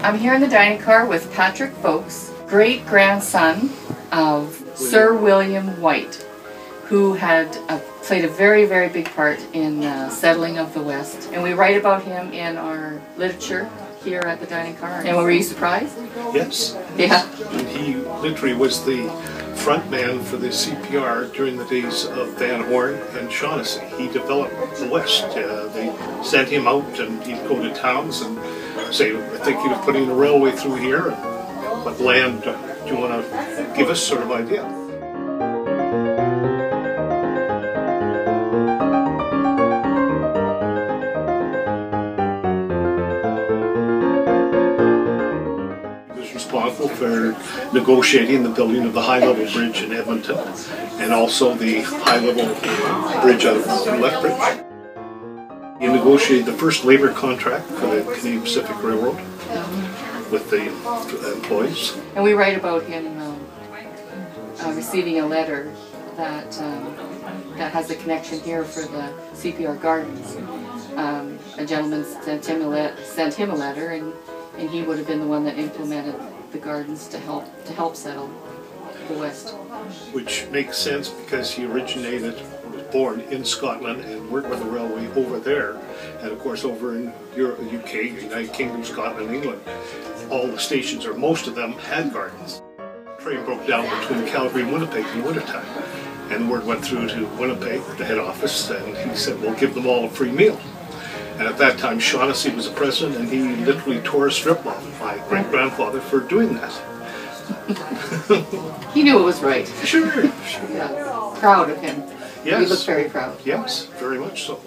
I'm here in the dining car with Patrick Vokes, great-grandson of Sir William White, who had played a very, very big part in settling of the West. And we write about him in our literature here at the dining car. And were you surprised? Yes. Yeah. And he literally was the front man for the CPR during the days of Van Horn and Shaughnessy. He developed the West. They sent him out and he'd go to towns and say, I think he was putting a railway through here, and what land do you want to give us, sort of idea. Responsible for negotiating the building of the high-level bridge in Edmonton and also the high-level bridge out of Lethbridge. He negotiated the first labor contract for the Canadian Pacific Railroad with the employees. And we write about him receiving a letter that has a connection here for the CPR Gardens. A gentleman sent him a letter, and he would have been the one that implemented the gardens to help settle the West. Which makes sense because he was born in Scotland and worked with the railway over there, and of course over in UK, United Kingdom, Scotland, England, all the stations, or most of them, had gardens. The train broke down between Calgary and Winnipeg in wintertime, and word went through to Winnipeg, the head office, and he said, we'll give them all a free meal. And at that time, Shaughnessy was the president, and he literally tore a strip off my great-grandfather for doing that. He knew it was right. Sure. Yeah. Proud of him. Yes. He looked very proud. Yes, very much so.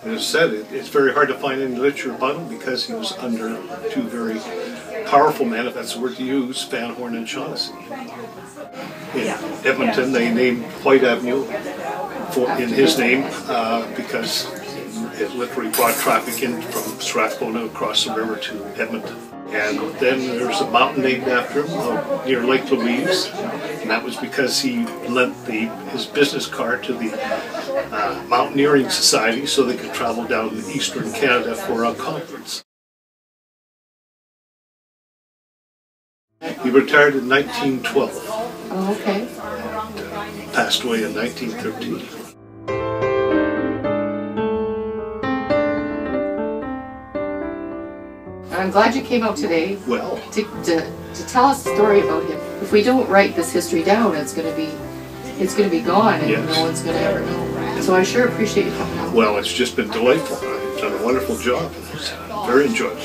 And as I said, it's very hard to find any literature about him because he was under two very powerful men, if that's the word to use, Van Horn and Shaughnessy. In Edmonton, they named White Avenue in his name because it literally brought traffic in from Strathcona across the river to Edmonton. And then there's a mountain named after him near Lake Louise, and that was because he lent his business card to the Mountaineering Society so they could travel down to eastern Canada for a conference. He retired in 1912. Oh, okay. And passed away in 1913. I'm glad you came out today to tell us a story about him. If we don't write this history down, it's going to be gone, and no one's going to ever know. So I sure appreciate you coming out. Well, it's just been delightful. You've done a wonderful job. It's very enjoyable.